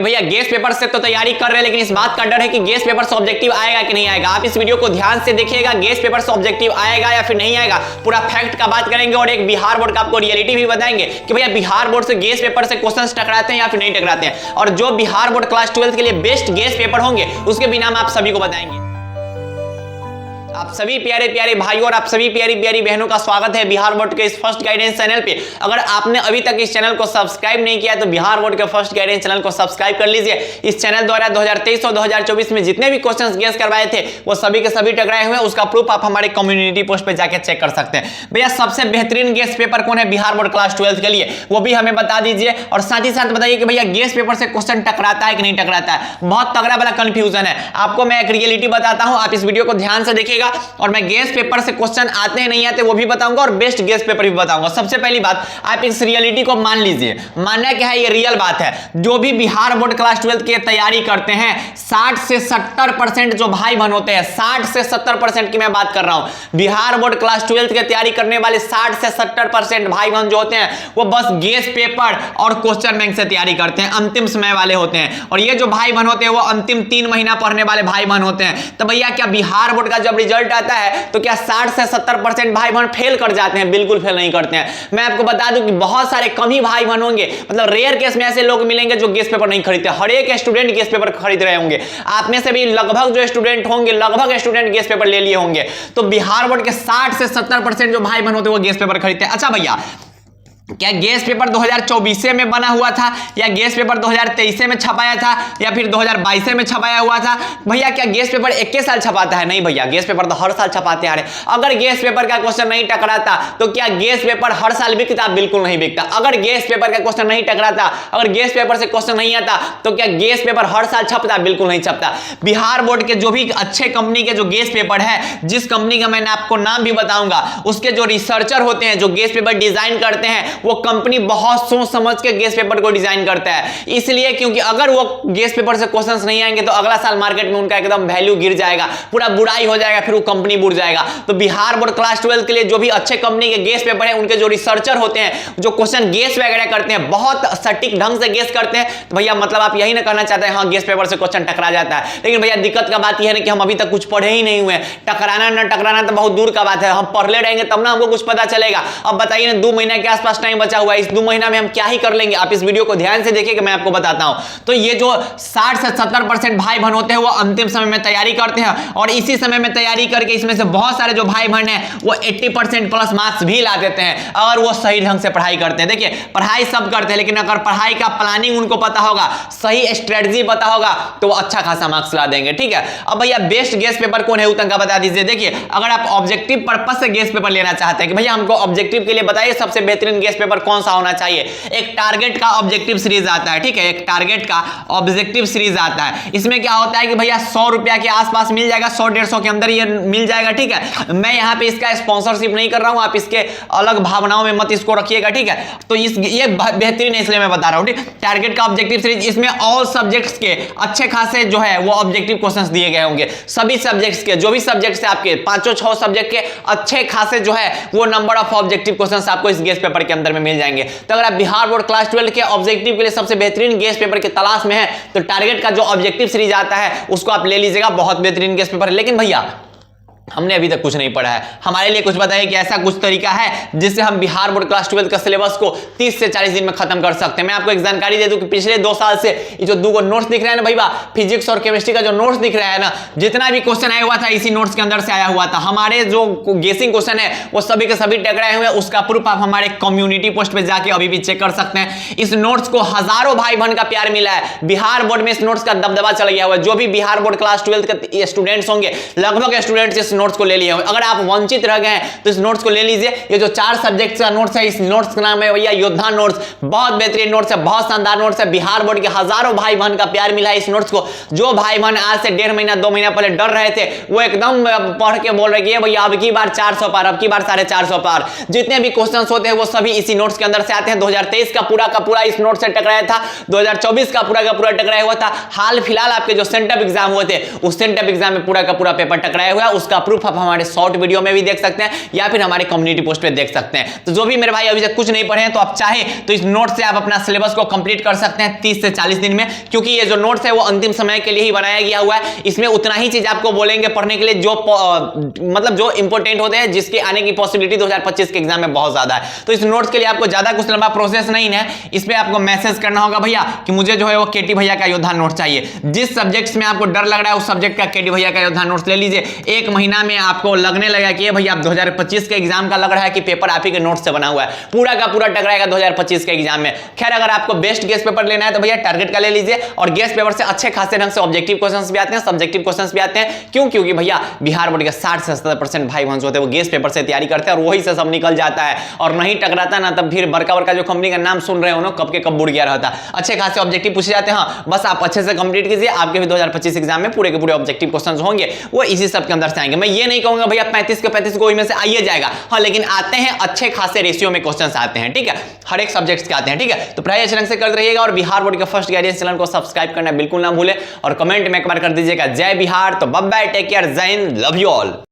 भैया guess paper से तो तैयारी कर रहे हैं, लेकिन इस बात का डर है कि गेस पेपर से ऑब्जेक्टिव आएगा कि नहीं आएगा। आप इस वीडियो को ध्यान से देखिएगा, गेस पेपर से ऑब्जेक्टिव आएगा या फिर नहीं आएगा, पूरा फैक्ट का बात करेंगे और एक बिहार बोर्ड का आपको रियलिटी भी बताएंगे कि भैया बिहार बोर्ड से गेस पेपर से क्वेश्चंस टकराते हैं या फिर नहीं टकराते हैं, और जो बिहार बोर्ड क्लास 12 के लिए बेस्ट गेस पेपर होंगे उसके भी नाम आप सभी को बताएंगे। आप सभी प्यारे प्यारे भाइयों और आप सभी प्यारी प्यारी बहनों का स्वागत है बिहार बोर्ड के इस फर्स्ट गाइडेंस चैनल पे। अगर आपने अभी तक इस चैनल को सब्सक्राइब नहीं किया तो बिहार बोर्ड के फर्स्ट गाइडेंस चैनल को सब्सक्राइब कर लीजिए। इस चैनल द्वारा 2023 और 2024 में जितने भी क्वेश्चंस गेस करवाए थे वो सभी के सभी टकराए हुए हैं। उसका प्रूफ आप हमारे कम्युनिटी पोस्ट पे जाके चेक कर सकते हैं। भैया सबसे बेहतरीन गेस पेपर कौन है बिहार बोर्ड क्लास 12 के लिए, वो भी हमें बता दीजिए, और साथ ही साथ बताइए कि भैया गेस पेपर से क्वेश्चन टकराता है कि नहीं टकराता है। बहुत तगड़ा वाला कंफ्यूजन है। आपको मैं एक रियलिटी बताता हूं, आप इस वीडियो को ध्यान से देखिएगा, और मैं गेस पेपर से क्वेश्चन आते हैं नहीं आते वो भी बताऊंगा और बेस्ट गेस पेपर भी बताऊंगा। सबसे पहली बात, आप इस रियलिटी को मान लीजिए। मानना क्या है, ये रियल बात है। जो भी बिहार बोर्ड क्लास 12 की तैयारी करते हैं 60 से 70% जो भाई बहन होते हैं, 60 से 70% की मैं बात कर रहा हूं। बिहार बोर्ड क्लास 12 की तैयारी करने वाले 60 से 70% भाई बहन जो होते हैं वो बस गेस पेपर और क्वेश्चन बैंक से तैयारी करते हैं, अंतिम समय वाले होते हैं। और ये जो भाई बहन होते हैं वो अंतिम 3 महीना पढ़ने वाले भाई बहन होते हैं। तो भैया क्या बिहार बोर्ड का जब रिजल्ट आता है तो क्या 60 से 70% भाई बहन फेल कर जाते हैं? बिल्कुल फेल नहीं करते हैं। मैं आपको बता दूं कि बहुत सारे कम ही भाई बहन होंगे, मतलब रेयर केस में ऐसे लोग मिलेंगे जो गेस पेपर नहीं खरीदते। हर एक स्टूडेंट गेस पेपर खरीद रहे होंगे। आप में से भी लगभग जो स्टूडेंट होंगे, लगभग स्टूडेंट गेस पेपर ले लिए होंगे। तो बिहार बोर्ड के 60 से 70% जो भाई बहन होते हैं वो गेस पेपर खरीदते हैं। अच्छा भैया, क्या गेस पेपर 2024 में बना हुआ था या गेस पेपर 2023 में छपाया था या फिर 2022 में छपाया हुआ था? भैया क्या गेस पेपर एक के साल छपाता है? नहीं भैया, गेस पेपर तो हर साल छपाते आ रहे। अगर गेस पेपर का क्वेश्चन नहीं टकराता तो क्या गेस पेपर हर साल बिकता? बिल्कुल नहीं बिकता। अगर गेस पेपर का क्वेश्चन नहीं टकराता, अगर गेस पेपर से क्वेश्चन नहीं आता तो क्या गेस पेपर हर साल छपता? बिल्कुल नहीं छपता। बिहार बोर्ड के जो भी अच्छे कंपनी के जो गेस पेपर है, जिस कंपनी का मैंने आपको नाम भी बताऊंगा, उसके जो रिसर्चर होते हैं, जो गेस पेपर डिजाइन करते हैं, वो कंपनी बहुत सोच समझ के गेस पेपर को डिजाइन करता है। इसलिए क्योंकि अगर वो गेस पेपर से क्वेश्चंस नहीं आएंगे तो अगला साल मार्केट में उनका एकदम वैल्यू गिर जाएगा, पूरा बुराई हो जाएगा, फिर वो कंपनी बुड़ जाएगा। तो बिहार बोर्ड क्लास 12 के लिए जो भी अच्छे कंपनी के गेस पेपर है, उनके जो रिसर्चर होते हैं, जो क्वेश्चन गेस वगैरह करते हैं, बहुत सटीक ढंग से गेस करते हैं। तो भैया मतलब आप यही ना कहना चाहते हैं हाँ गेस पेपर से क्वेश्चन टकरा जाता है। लेकिन भैया दिक्कत का बात यह है कि हम अभी तक कुछ पढ़े ही नहीं हुए। टकराना ना टकराना तो बहुत दूर का बात है, हम पढ़ ले रहेंगे तब ना हमको कुछ पता चलेगा। अब बताइए ना, 2 महीने के आसपास टाइम बचा हुआ है, इस 2 महीना में हम क्या ही कर लेंगे? आप इस वीडियो को ध्यान से देखिए कि मैं आपको बताता हूं। तो ये जो 60 से 70% भाई बहन होते हैं वो अंतिम समय में तैयारी करते हैं, और इसी समय में तैयारी करके इसमें से बहुत सारे जो भाई बहन हैं वो 80% प्लस मार्क्स भी ला देते हैं अगर वो सही ढंग से पढ़ाई करते हैं। देखिए पढ़ाई सब करते हैं, लेकिन अगर पढ़ाई का प्लानिंग उनको पता होगा, सही स्ट्रेटजी पता होगा, तो वो अच्छा खासा मार्क्स ला देंगे। ठीक है, अब भैया बेस्ट गेस पेपर कौन है उतना बता दीजिए। देखिए अगर आप ऑब्जेक्टिव पर्पस से गेस पेपर लेना चाहते हैं कि भैया हमको ऑब्जेक्टिव के लिए बताइए सबसे बेहतरीन गेस पेपर कौन सा होना चाहिए, एक टारगेट का ऑब्जेक्टिव सीरीज आता है। ठीक है, एक टारगेट का ऑब्जेक्टिव सीरीज आता है। इसमें क्या होता है कि भैया 100 रुपया के आसपास मिल जाएगा, 100-150 के अंदर ये मिल जाएगा। ठीक है, मैं यहाँ पे इसका स्पॉन्सरशिप नहीं कर रहा हूँ, आप इसके अलग भावनाओं में मत इसको रखिएगा। ठीक है, तो ये बेहतरीन है इसलिए मैं बता रहा हूँ। ठीक, टारगेट का ऑब्जेक्टिव सीरीज, इसमें ऑल सब्जेक्ट्स के अच्छे खासे जो है वो ऑब्जेक्टिव क्वेश्चंस दिए गए होंगे। सभी सब्जेक्ट्स के, जो भी सब्जेक्ट्स है आपके 5-6 सब्जेक्ट के अच्छे खासे जो है वो नंबर ऑफ ऑब्जेक्टिव क्वेश्चंस आपको इस गेस पेपर के अंदर में मिल जाएंगे। तो अगर आप बिहार बोर्ड क्लास 12 के ऑब्जेक्टिव के लिए सबसे बेहतरीन गेस पेपर की तलाश में है तो टारगेट का जो ऑब्जेक्टिव सीरीज आता है उसको आप ले लीजिएगा, बहुत बेहतरीन गेस पेपर है। लेकिन भैया हमने अभी तक कुछ नहीं पढ़ा है, हमारे लिए कुछ बताइए कि ऐसा कुछ तरीका है जिससे हम बिहार बोर्ड क्लास 12 का सिलेबस को 30 से 40 दिन में खत्म कर सकते हैं। मैं आपको एक जानकारी दे दूं कि पिछले 2 साल से ये जो 2 नोट्स दिख रहे हैं ना भैया, फिजिक्स और केमिस्ट्री का जो नोट्स दिख रहा है ना, जितना भी क्वेश्चन आया हुआ था इसी नोट्स के अंदर से आया हुआ था। हमारे जो गेसिंग क्वेश्चन है वो सभी के सभी टकराए हुए हैं। उसका प्रूफ आप हमारे कम्युनिटी पोस्ट पे जाके अभी भी चेक कर सकते हैं। इस नोट्स को हजारों भाई बहन का प्यार मिला है। बिहार बोर्ड में इस नोट्स का दबदबा चल गया हुआ है। जो भी बिहार बोर्ड क्लास 12 के स्टूडेंट्स होंगे, लगभग स्टूडेंट्स इस नोट्स को ले लिए होंगे। अगर आप वंचित रह गए हैं तो इस नोट्स को ले लीजिए। ये जो 4 सब्जेक्ट का नोट्स है, इस नोट्स का नाम है भैया योद्धा नोट्स। बहुत बेहतरीन नोट्स है, बहुत शानदार नोट्स है। बिहार बोर्ड के हजारों भाई बहन का प्यार मिला है इस नोट्स को। जो भाई बहन आज से 1.5 महीना 2 महीना पहले डर रहे थे वो एकदम पढ़ के बोल रहे हैं भैया अब की बार 400 पार, अब की बार 450 पार। जितने भी क्वेश्चन होते हैं वो सभी इसी नोट्स के अंदर से आते हैं। 2023 का पूरा इस नोट से टकराया था, 2024 का पूरा टकराया हुआ था। हाल फिलहाल आपके जो सेंटअप एग्जाम हुए थे उस सेंटअप एग्जाम में पूरा का पूरा पेपर टकराया हुआ है। उसका प्रूफ आप हमारे शॉर्ट वीडियो में भी देख सकते हैं या फिर हमारे कम्युनिटी पोस्ट पे देख सकते हैं। तो जो भी मेरे भाई अभी तक कुछ नहीं पढ़े हैं तो आप चाहे तो इस नोट से आप अपना सिलेबस को कंप्लीट कर सकते हैं 30 से 40 दिन में, क्योंकि ये जो नोट्स है वो अंतिम समय के लिए ही बनाया गया हुआ है। इसमें उतना ही चीज आपको बोलेंगे पढ़ने के लिए जो मतलब जो इंपॉर्टेंट होते हैं, जिसके आने की पॉसिबिलिटी 2025 के एग्जाम में बहुत ज्यादा है। तो इस नोट्स के लिए आपको ज्यादा कुछ लंबा प्रोसेस नहीं है, इस पे आपको मैसेज करना होगा भैया कि मुझे जो है वो केटी भैया का योद्धा नोट चाहिए। जिस सब्जेक्ट्स में आपको डर लग रहा है उस सब्जेक्ट का केटी भैया का योद्धा नोट्स ले लीजिए। एक महीना में आपको लगने लगा कि भैया 2025 के एग्जाम का लग रहा है कि पेपर आप ही के नोट्स से बना हुआ है, पूरा का पूरा टकराएगा 2025 के एग्जाम में। खैर अगर आपको बेस्ट गेस पेपर लेना है तो भैया टारगेट का ले लीजिए, और गेस पेपर से अच्छे खासे ढंग से ऑब्जेक्टिव क्वेश्चंस भी आते हैं, सब्जेक्टिव क्वेश्चंस भी आते हैं। क्यों? क्योंकि भैया बिहार बोर्ड के 60 से 70% भाई बहन होते हैं वो गेस पेपर से तैयारी करते हैं और वही से सब निकल जाता है, और नहीं टकराता ना तब फिर बड़का बड़का जो कंपनी का नाम सुन रहे हो कब के कब बुड़ गया रहता। अच्छे खासे ऑब्जेक्टिव पूछे जाते हैं। हाँ, बस आप अच्छे से कंप्लीट कीजिए, आपके भी 2025 एग्जाम में पूरे के पूरे ऑब्जेक्टिव क्वेश्चंस होंगे, वो इसी सब के अंदर से आएंगे। मैं ये नहीं कहूंगा भैया 35 के 35 को में से आइए जाएगा, हाँ, लेकिन आते हैं अच्छे खासे रेशियो में क्वेश्चंस आते हैं, ठीक है, हर एक सब्जेक्ट्स के आते हैं, ठीक है। तो पढ़ाई अच्छे ढंग से करते रहिएगा, और बिहार बोर्ड के फर्स्ट गाइडेंस चैनल को सब्सक्राइब करना बिल्कुल ना भूले, और कमेंट में एक बार कर दीजिएगा जय बिहार। तो बाय बाय, टेक केयर, जय हिंद, लव यू ऑल।